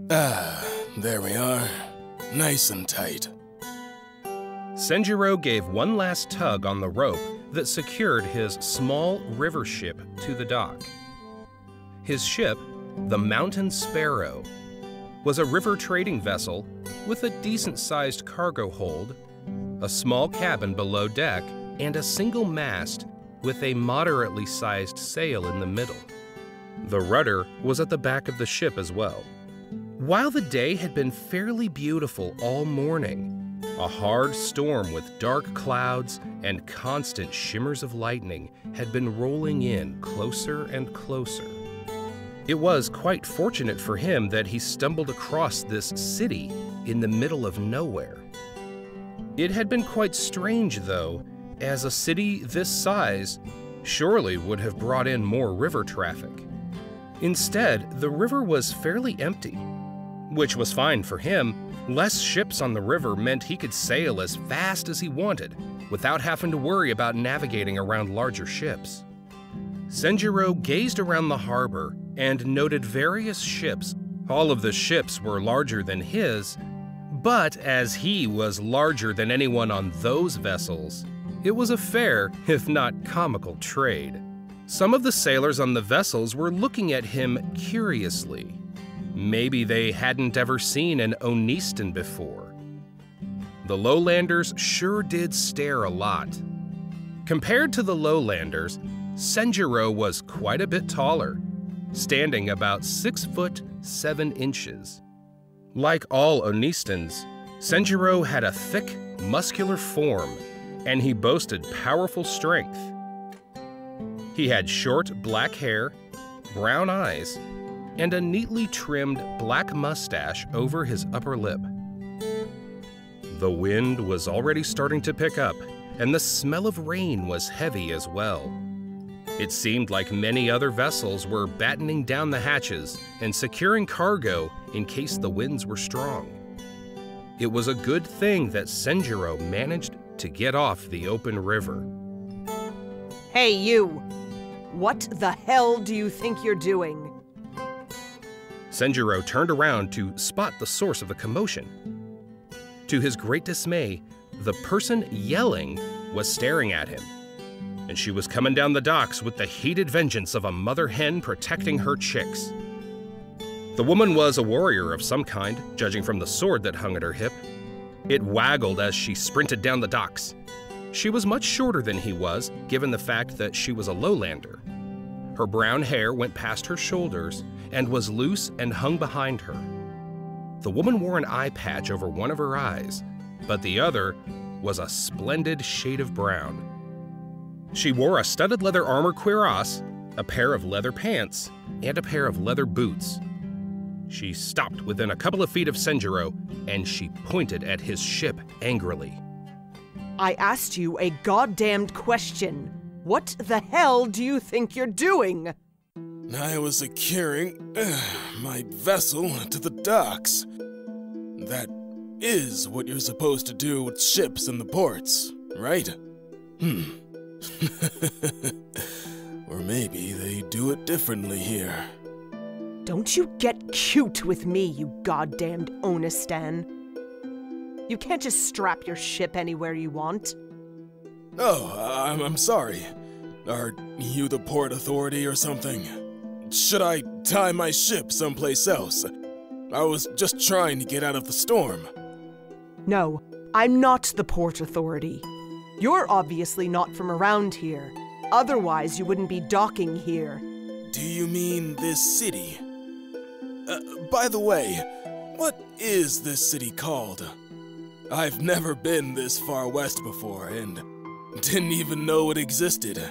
Ah, there we are. Nice and tight. Senjiro gave one last tug on the rope that secured his small river ship to the dock. His ship, the Mountain Sparrow, was a river trading vessel with a decent-sized cargo hold, a small cabin below deck, and a single mast with a moderately sized sail in the middle. The rudder was at the back of the ship as well. While the day had been fairly beautiful all morning, a hard storm with dark clouds and constant shimmers of lightning had been rolling in closer and closer. It was quite fortunate for him that he stumbled across this city in the middle of nowhere. It had been quite strange, though, as a city this size surely would have brought in more river traffic. Instead, the river was fairly empty, which was fine for him. Less ships on the river meant he could sail as fast as he wanted without having to worry about navigating around larger ships. Senjiro gazed around the harbor and noted various ships. All of the ships were larger than his, but as he was larger than anyone on those vessels, it was a fair, if not comical, trade. Some of the sailors on the vessels were looking at him curiously. Maybe they hadn't ever seen an Onistan before. The lowlanders sure did stare a lot. Compared to the lowlanders, Senjiro was quite a bit taller, standing about 6 foot 7 inches. Like all Onistans, Senjiro had a thick, muscular form, and he boasted powerful strength. He had short black hair, brown eyes, and a neatly trimmed black mustache over his upper lip. The wind was already starting to pick up, and the smell of rain was heavy as well. It seemed like many other vessels were battening down the hatches and securing cargo in case the winds were strong. It was a good thing that Senjiro managed to get off the open river. Hey, you! What the hell do you think you're doing? Senjiro turned around to spot the source of the commotion. To his great dismay, the person yelling was staring at him, and she was coming down the docks with the heated vengeance of a mother hen protecting her chicks. The woman was a warrior of some kind, judging from the sword that hung at her hip. It waggled as she sprinted down the docks. She was much shorter than he was, given the fact that she was a lowlander. Her brown hair went past her shoulders and was loose and hung behind her. The woman wore an eye patch over one of her eyes, but the other was a splendid shade of brown. She wore a studded leather armor cuirass, a pair of leather pants, and a pair of leather boots. She stopped within a couple of feet of Senjiro, and she pointed at his ship angrily. I asked you a goddamned question. What the hell do you think you're doing? I was securing my vessel to the docks. That is what you're supposed to do with ships in the ports, right? Or maybe they do it differently here. Don't you get cute with me, you goddamned Onistan. You can't just strap your ship anywhere you want. Oh, I'm sorry. Are you the port authority or something? Should I tie my ship someplace else? I was just trying to get out of the storm. No, I'm not the port authority. You're obviously not from around here. Otherwise, you wouldn't be docking here. Do you mean this city? By the way, what is this city called? I've never been this far west before and didn't even know it existed.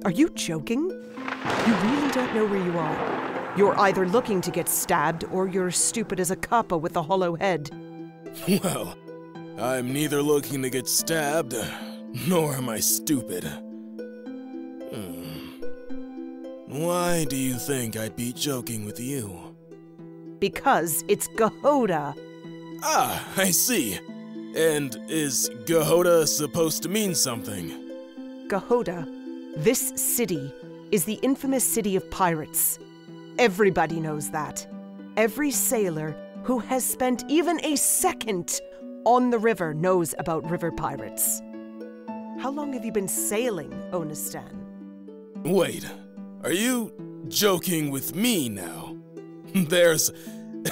Are you joking? You really don't know where you are. You're either looking to get stabbed or you're stupid as a kappa with a hollow head. Well, I'm neither looking to get stabbed, nor am I stupid. Why do you think I'd be joking with you? Because it's Gahoda. Ah, I see. And is Gahoda supposed to mean something? Gahoda, this city, is the infamous city of pirates. Everybody knows that. Every sailor who has spent even a second on the river knows about river pirates. How long have you been sailing, Onistan? Wait, are you joking with me now? There's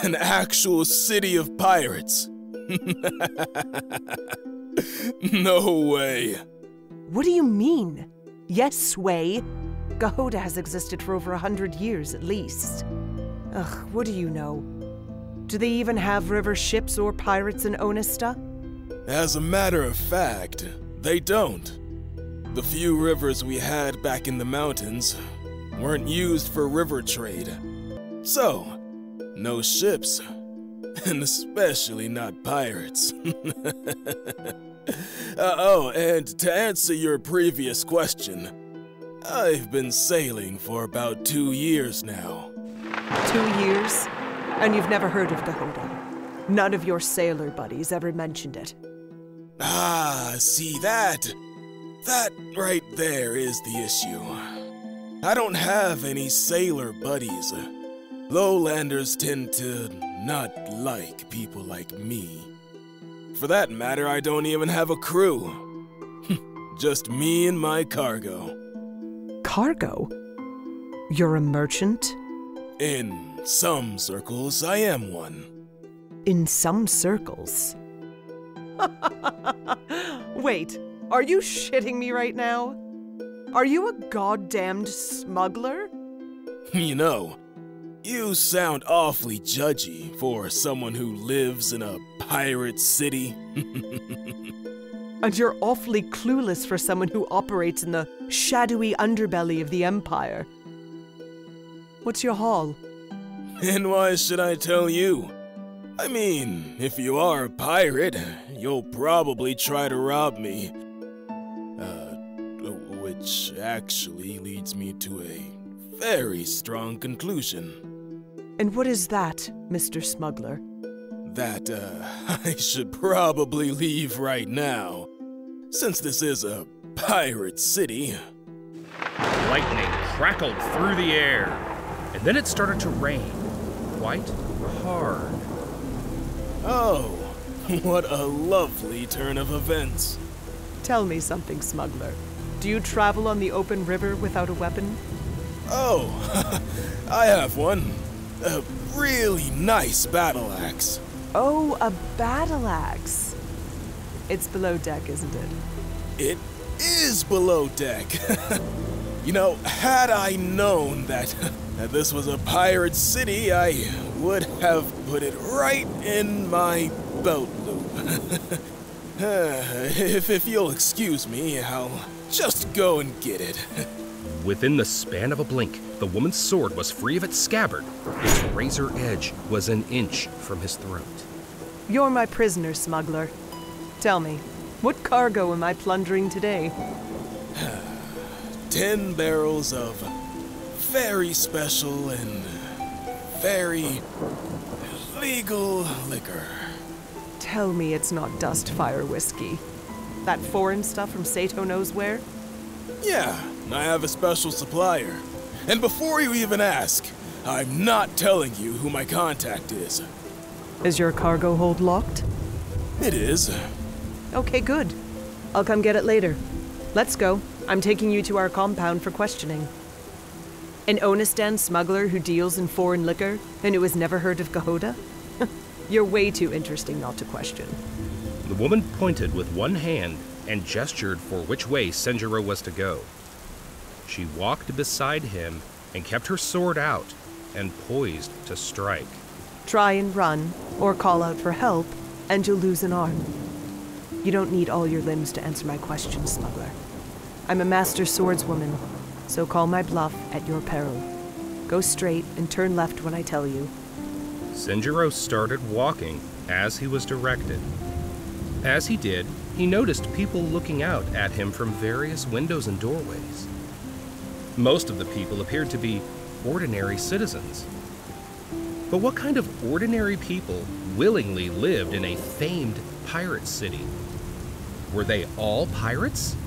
an actual city of pirates. No way. What do you mean? Yes way. Gahoda has existed for over 100 years at least. Ugh, what do you know? Do they even have river ships or pirates in Onista? As a matter of fact, they don't. The few rivers we had back in the mountains weren't used for river trade. So, no ships, and especially not pirates. Oh, and to answer your previous question, I've been sailing for about 2 years now. 2 years? And you've never heard of Gahoda? None of your sailor buddies ever mentioned it. Ah, see that? That right there is the issue. I don't have any sailor buddies. Lowlanders tend to not like people like me. For that matter, I don't even have a crew. Just me and my cargo. Cargo? You're a merchant? In some circles, I am one. In some circles? Wait, are you shitting me right now? Are you a goddamned smuggler? You know, you sound awfully judgy for someone who lives in a pirate city. And you're awfully clueless for someone who operates in the shadowy underbelly of the Empire. What's your haul? And why should I tell you? I mean, if you are a pirate, you'll probably try to rob me. Which actually leads me to a very strong conclusion. And what is that, Mr. Smuggler? That, I should probably leave right now, since this is a pirate city. Lightning crackled through the air, and then it started to rain, quite hard. Oh, what a lovely turn of events. Tell me something, Smuggler. Do you travel on the open river without a weapon? Oh, I have one. A really nice battle axe. Oh, a battle axe. It's below deck, isn't it? It is below deck. You know, had I known that this was a pirate city, I would have put it right in my belt loop. If you'll excuse me, I'll just go and get it. Within the span of a blink, the woman's sword was free of its scabbard. Its razor edge was an inch from his throat. You're my prisoner, Smuggler. Tell me, what cargo am I plundering today? 10 barrels of very special and very legal liquor. Tell me it's not Dustfire whiskey. That foreign stuff from Sato knows where? Yeah, I have a special supplier. And before you even ask, I'm not telling you who my contact is. Is your cargo hold locked? It is. Okay, good. I'll come get it later. Let's go. I'm taking you to our compound for questioning. An Onistan smuggler who deals in foreign liquor and who has never heard of Gahoda? You're way too interesting not to question. The woman pointed with one hand and gestured for which way Senjiro was to go. She walked beside him and kept her sword out and poised to strike. Try and run, or call out for help, and you'll lose an arm. You don't need all your limbs to answer my question, Smuggler. I'm a master swordswoman, so call my bluff at your peril. Go straight and turn left when I tell you. Senjiro started walking as he was directed. As he did, he noticed people looking out at him from various windows and doorways. Most of the people appeared to be ordinary citizens. But what kind of ordinary people willingly lived in a famed pirate city? Were they all pirates?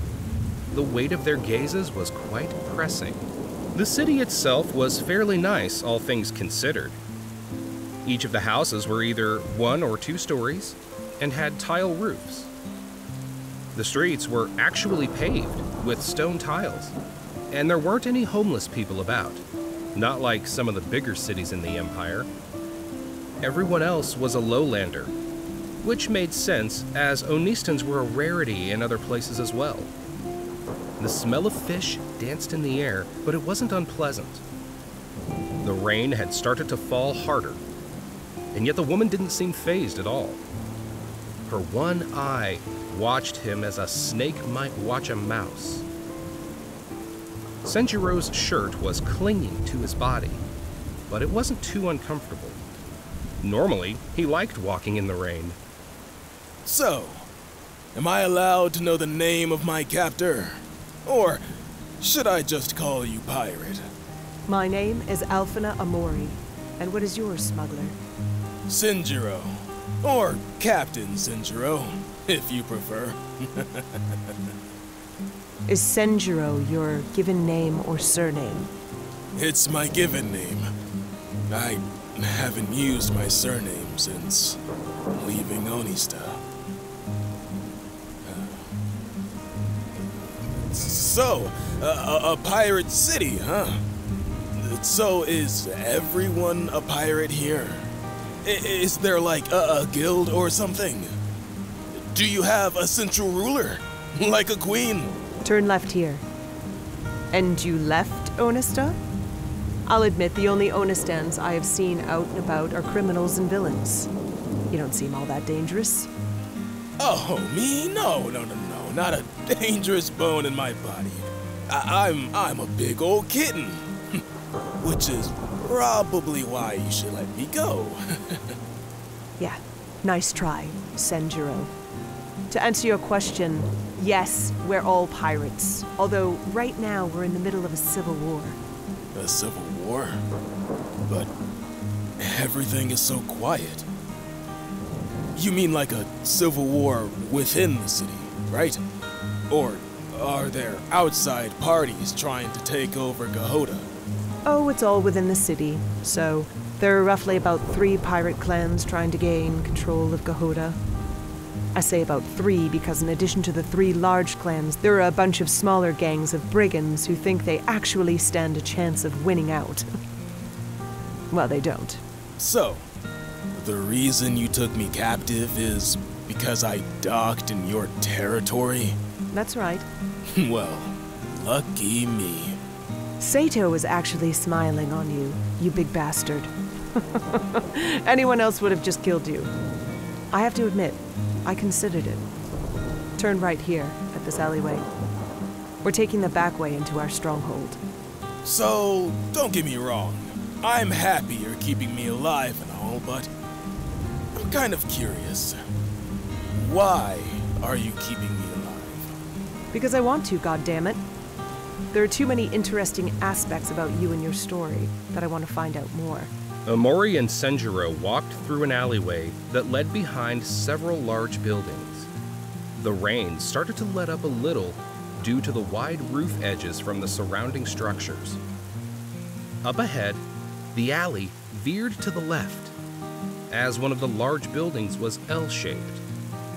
The weight of their gazes was quite pressing. The city itself was fairly nice, all things considered. Each of the houses were either 1 or 2 stories and had tile roofs. The streets were actually paved with stone tiles, and there weren't any homeless people about, not like some of the bigger cities in the Empire. Everyone else was a lowlander, which made sense as Onistans were a rarity in other places as well. The smell of fish danced in the air, but it wasn't unpleasant. The rain had started to fall harder, and yet the woman didn't seem fazed at all. Her one eye watched him as a snake might watch a mouse. Senjiro's shirt was clinging to his body, but it wasn't too uncomfortable. Normally, he liked walking in the rain. So, am I allowed to know the name of my captor? Or should I just call you pirate? My name is Alfana Amori. And what is yours, smuggler? Senjiro. Or Captain Senjiro, if you prefer. Is Senjiro your given name or surname? It's my given name. I haven't used my surname since leaving Onista. So, a pirate city, huh? So is everyone a pirate here? Is there like a guild or something? Do you have a central ruler, like a queen? Turn left here. And you left Onista? I'll admit the only Onistans I have seen out and about are criminals and villains. You don't seem all that dangerous. Oh, me? No. Not a dangerous bone in my body. I'm a big old kitten. Which is probably why you should let me go. Yeah, nice try, Senjiro. To answer your question, yes, we're all pirates. Although right now we're in the middle of a civil war. A civil war? But everything is so quiet. You mean like a civil war within the city, right? Or are there outside parties trying to take over Gahoda? Oh, it's all within the city. So, there are roughly about 3 pirate clans trying to gain control of Gahoda. I say about 3 because in addition to the 3 large clans, there are a bunch of smaller gangs of brigands who think they actually stand a chance of winning out. Well, they don't. So, the reason you took me captive is because I docked in your territory? That's right. Well, lucky me. Sato is actually smiling on you, you big bastard. Anyone else would have just killed you. I have to admit, I considered it. Turn right here, at this alleyway. We're taking the back way into our stronghold. So, don't get me wrong. I'm happy you're keeping me alive and all, but I'm kind of curious. Why are you keeping me alive? Because I want to, goddammit. There are too many interesting aspects about you and your story that I want to find out more. Amori and Senjiro walked through an alleyway that led behind several large buildings. The rain started to let up a little due to the wide roof edges from the surrounding structures. Up ahead, the alley veered to the left, as one of the large buildings was L-shaped.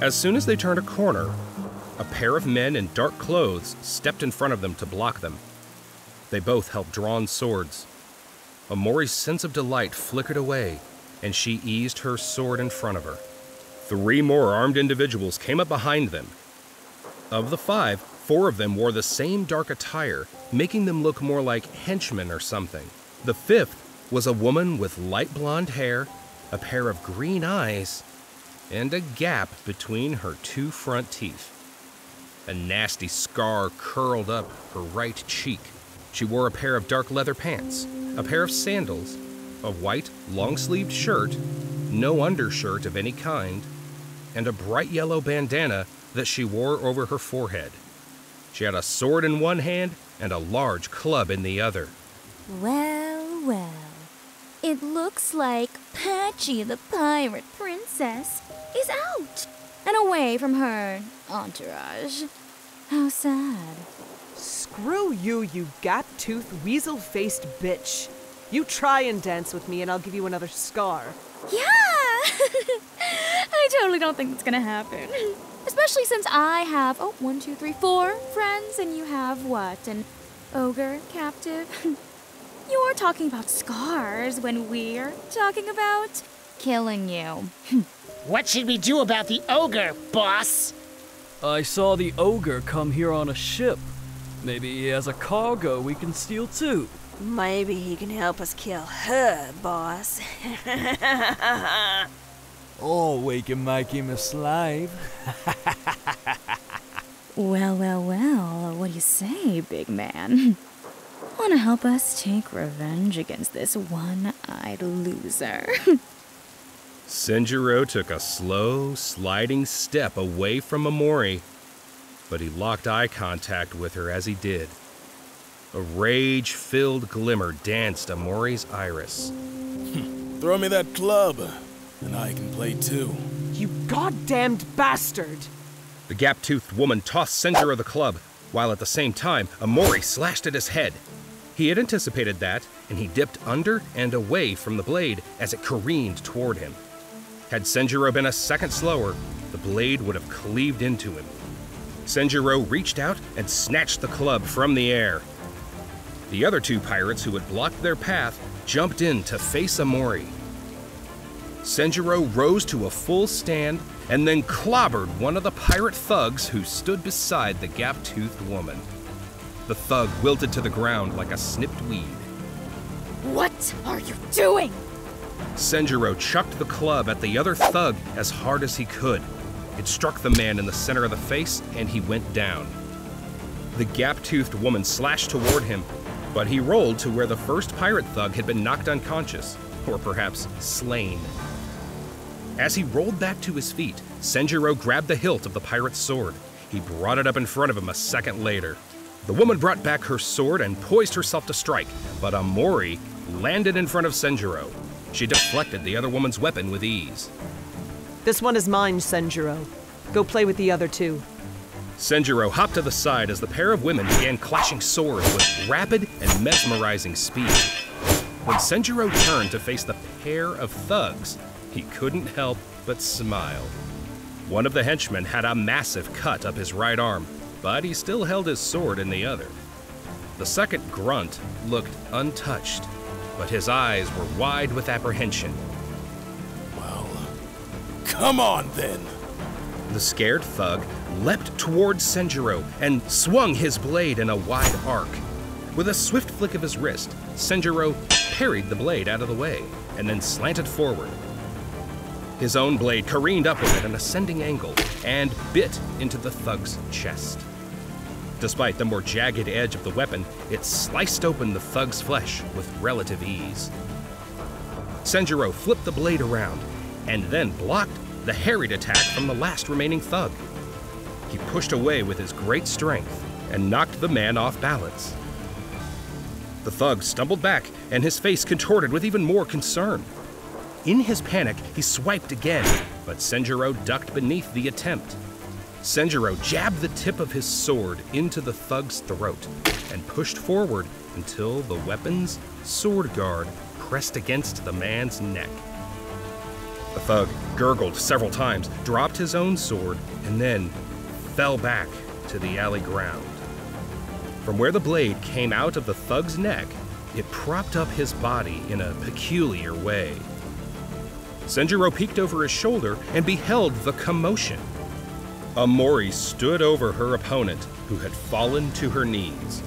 As soon as they turned a corner, a pair of men in dark clothes stepped in front of them to block them. They both held drawn swords. Amori's sense of delight flickered away, and she eased her sword in front of her. 3 more armed individuals came up behind them. Of the 5, 4 of them wore the same dark attire, making them look more like henchmen or something. The 5th was a woman with light blonde hair, a pair of green eyes, and a gap between her 2 front teeth. A nasty scar curled up her right cheek. She wore a pair of dark leather pants, a pair of sandals, a white long-sleeved shirt, no undershirt of any kind, and a bright yellow bandana that she wore over her forehead. She had a sword in one hand and a large club in the other. Well, it looks like Patchy the Pirate Princess is out and away from her entourage. How sad. Screw you, you gap-toothed, weasel-faced bitch. You try and dance with me and I'll give you another scar. Yeah! I totally don't think that's gonna happen. Especially since I have, 4 friends, and you have what? An ogre captive? You're talking about scars when we're talking about killing you. What should we do about the ogre, boss? I saw the ogre come here on a ship. Maybe he has a cargo we can steal too. Maybe he can help us kill her, boss. Or we can make him a slave. Well, what do you say, big man? Wanna help us take revenge against this one-eyed loser? Senjiro took a slow, sliding step away from Amori, but he locked eye contact with her as he did. A rage-filled glimmer danced Amori's iris. Throw me that club, and I can play too. You goddamned bastard! The gap-toothed woman tossed Senjiro the club, while at the same time, Amori slashed at his head. He had anticipated that, and he dipped under and away from the blade as it careened toward him. Had Senjiro been a second slower, the blade would have cleaved into him. Senjiro reached out and snatched the club from the air. The other 2 pirates who had blocked their path jumped in to face Amori. Senjiro rose to a full stand and then clobbered one of the pirate thugs who stood beside the gap-toothed woman. The thug wilted to the ground like a snipped weed. What are you doing? Senjiro chucked the club at the other thug as hard as he could. It struck the man in the center of the face, and he went down. The gap-toothed woman slashed toward him, but he rolled to where the first pirate thug had been knocked unconscious, or perhaps slain. As he rolled back to his feet, Senjiro grabbed the hilt of the pirate's sword. He brought it up in front of him a second later. The woman brought back her sword and poised herself to strike, but Amori landed in front of Senjiro. She deflected the other woman's weapon with ease. This one is mine, Senjiro. Go play with the other 2. Senjiro hopped to the side as the pair of women began clashing swords with rapid and mesmerizing speed. When Senjiro turned to face the pair of thugs, he couldn't help but smile. One of the henchmen had a massive cut up his right arm, but he still held his sword in the other. The second grunt looked untouched, but his eyes were wide with apprehension. Well, come on then! The scared thug leapt towards Senjiro and swung his blade in a wide arc. With a swift flick of his wrist, Senjiro parried the blade out of the way and then slanted forward. His own blade careened upward at an ascending angle and bit into the thug's chest. Despite the more jagged edge of the weapon, it sliced open the thug's flesh with relative ease. Senjiro flipped the blade around and then blocked the harried attack from the last remaining thug. He pushed away with his great strength and knocked the man off balance. The thug stumbled back and his face contorted with even more concern. In his panic, he swiped again, but Senjiro ducked beneath the attempt. Senjiro jabbed the tip of his sword into the thug's throat and pushed forward until the weapon's sword guard pressed against the man's neck. The thug gurgled several times, dropped his own sword, and then fell back to the alley ground. From where the blade came out of the thug's neck, it propped up his body in a peculiar way. Senjiro peeked over his shoulder and beheld the commotion. Amori stood over her opponent, who had fallen to her knees.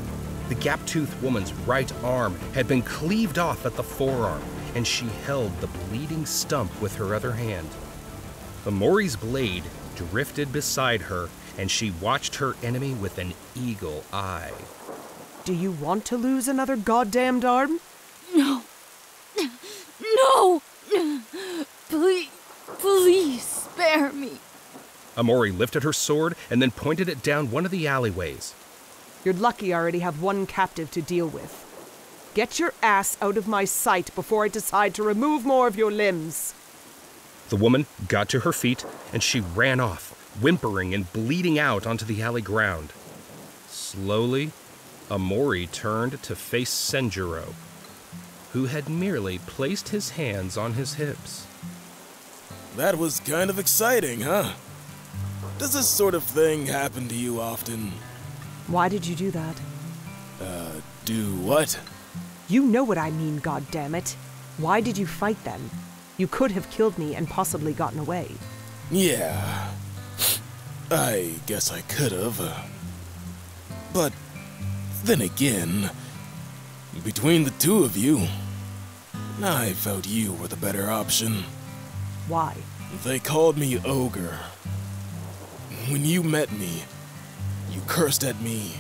The gap-toothed woman's right arm had been cleaved off at the forearm, and she held the bleeding stump with her other hand. Amori's blade drifted beside her, and she watched her enemy with an eagle eye. Do you want to lose another goddamned arm? No. No! Please spare me. Amori lifted her sword and then pointed it down one of the alleyways. You're lucky I already have one captive to deal with. Get your ass out of my sight before I decide to remove more of your limbs. The woman got to her feet and she ran off, whimpering and bleeding out onto the alley ground. Slowly, Amori turned to face Senjiro. who had merely placed his hands on his hips. That was kind of exciting, huh? Does this sort of thing happen to you often? Why did you do that? Do what? You know what I mean, goddammit. Why did you fight them? You could have killed me and possibly gotten away. Yeah. I guess I could have. But then again, between the two of you, I felt you were the better option. Why? They called me Ogre. When you met me, you cursed at me.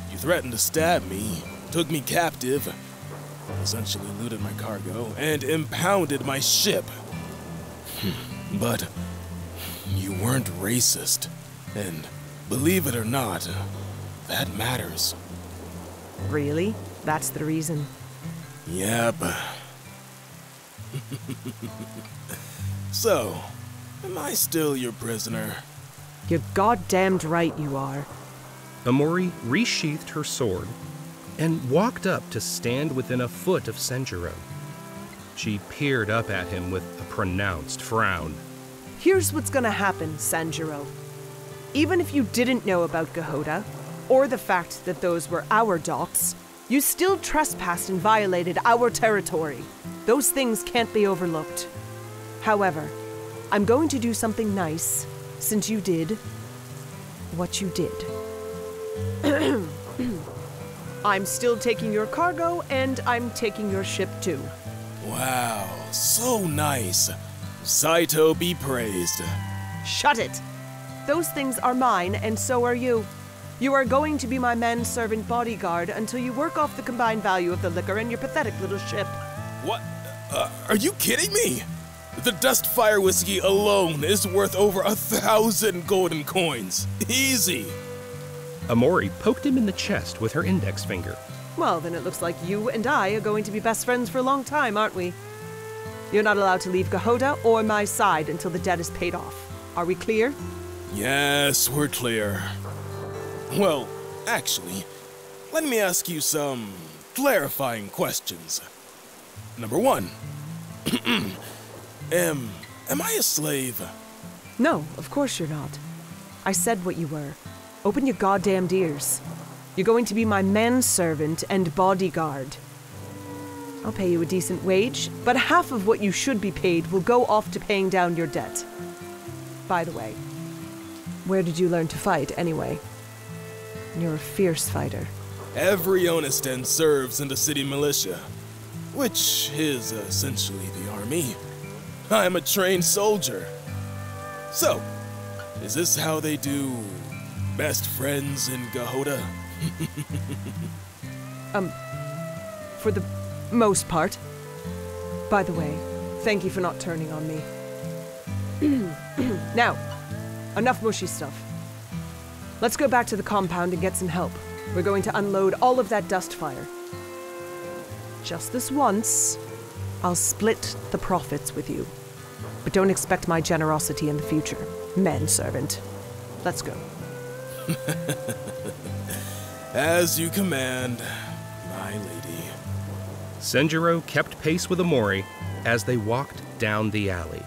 You threatened to stab me, took me captive, essentially looted my cargo, and impounded my ship. But you weren't racist. And believe it or not, that matters. Really? That's the reason? Yep. So, am I still your prisoner? You're goddamned right you are. Amori resheathed her sword and walked up to stand within a foot of Senjiro. She peered up at him with a pronounced frown. Here's what's gonna happen, Senjiro. Even if you didn't know about Gahoda, or the fact that those were our docks, you still trespassed and violated our territory. Those things can't be overlooked. However, I'm going to do something nice, since you did what you did. I'm still taking your cargo, and I'm taking your ship too. Wow, so nice. Saito be praised. Shut it! Those things are mine, and so are you. You are going to be my manservant bodyguard until you work off the combined value of the liquor and your pathetic little ship. What? Are you kidding me? The Dustfire whiskey alone is worth over 1,000 golden coins. Easy. Amori poked him in the chest with her index finger. Well, then it looks like you and I are going to be best friends for a long time, aren't we? You're not allowed to leave Gahoda or my side until the debt is paid off. Are we clear? Yes, we're clear. Well, actually, let me ask you some clarifying questions. Number one, am I a slave? No, of course you're not. I said what you were. Open your goddamned ears. You're going to be my manservant and bodyguard. I'll pay you a decent wage, but half of what you should be paid will go off to paying down your debt. By the way, where did you learn to fight, anyway? You're a fierce fighter. Every Onistan serves in the city militia, which is essentially the army. I'm a trained soldier. So, is this how they do best friends in Gahoda? For the most part. By the way, thank you for not turning on me. Now, enough mushy stuff. Let's go back to the compound and get some help. We're going to unload all of that dust fire. Just this once, I'll split the profits with you. But don't expect my generosity in the future, manservant. Let's go. As you command, my lady. Senjiro kept pace with Amori as they walked down the alley.